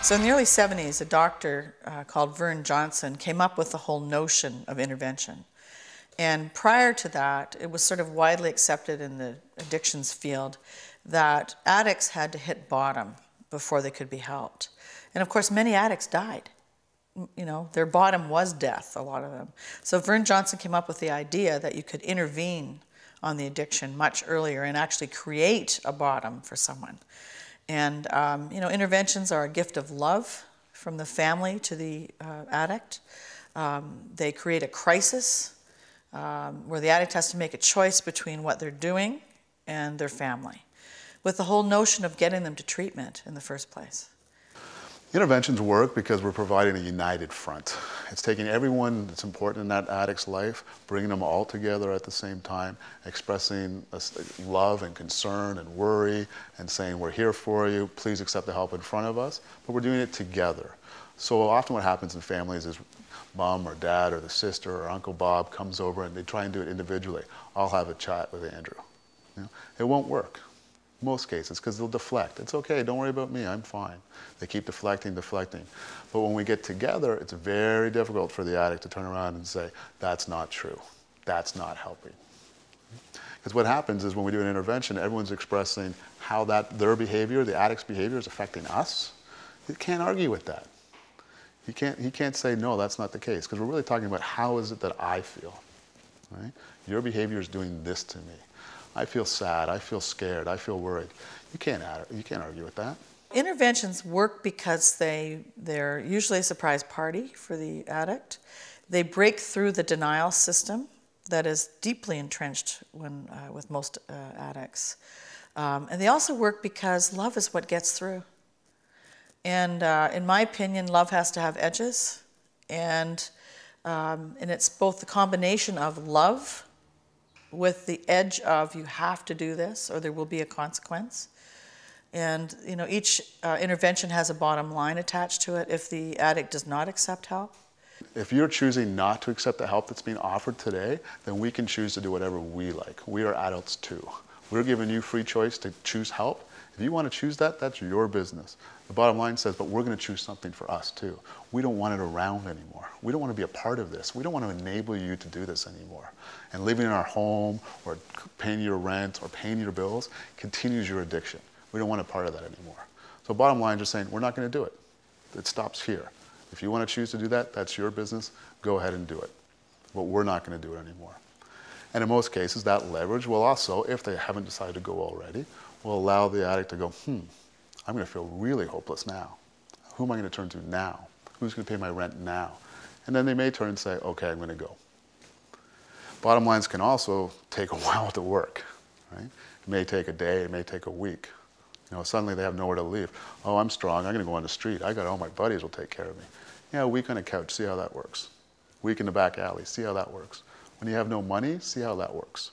So in the early 70s, a doctor called Vern Johnson came up with the whole notion of intervention. And prior to that, it was sort of widely accepted in the addictions field that addicts had to hit bottom before they could be helped. And of course, many addicts died. You know, their bottom was death, a lot of them. So Vern Johnson came up with the idea that you could intervene on the addiction much earlier and actually create a bottom for someone. And, you know, interventions are a gift of love from the family to the addict. They create a crisis where the addict has to make a choice between what they're doing and their family, with the whole notion of getting them to treatment in the first place. Interventions work because we're providing a united front. It's taking everyone that's important in that addict's life, bringing them all together at the same time, expressing love and concern and worry, and saying, we're here for you, please accept the help in front of us, but we're doing it together. So often what happens in families is mom or dad or the sister or Uncle Bob comes over and they try and do it individually. I'll have a chat with Andrew. You know, it won't work. Most cases, because they'll deflect. It's okay, don't worry about me, I'm fine. They keep deflecting. But when we get together, it's very difficult for the addict to turn around and say, that's not true, that's not helping. Because what happens is when we do an intervention, everyone's expressing how their behavior, the addict's behavior, is affecting us. You can't argue with that. He can't say, no, that's not the case, because we're really talking about how is it that I feel, right? Your behavior is doing this to me. I feel sad, I feel scared, I feel worried. You can't argue with that. Interventions work because they're usually a surprise party for the addict. They break through the denial system that is deeply entrenched with most addicts. And they also work because love is what gets through. And in my opinion, love has to have edges. And it's both the combination of love with the edge of you have to do this or there will be a consequence. And you know, each intervention has a bottom line attached to it if the addict does not accept help. If you're choosing not to accept the help that's being offered today, then we can choose to do whatever we like. We are adults too. We're giving you free choice to choose help. If you want to choose that, that's your business. The bottom line says, but we're going to choose something for us too. We don't want it around anymore. We don't want to be a part of this. We don't want to enable you to do this anymore. And living in our home or paying your rent or paying your bills continues your addiction. We don't want a part of that anymore. So bottom line, just saying, we're not going to do it. It stops here. If you want to choose to do that, that's your business. Go ahead and do it. But we're not going to do it anymore. And in most cases, that leverage will also, if they haven't decided to go already, will allow the addict to go, I'm going to feel really hopeless now. Who am I going to turn to now? Who's going to pay my rent now? And then they may turn and say, okay, I'm going to go. Bottom lines can also take a while to work, right? It may take a day, it may take a week. You know, suddenly they have nowhere to leave. Oh, I'm strong, I'm going to go on the street. I got all my buddies will take care of me. Yeah, a week on a couch, see how that works. Week in the back alley, see how that works. When you have no money, see how that works.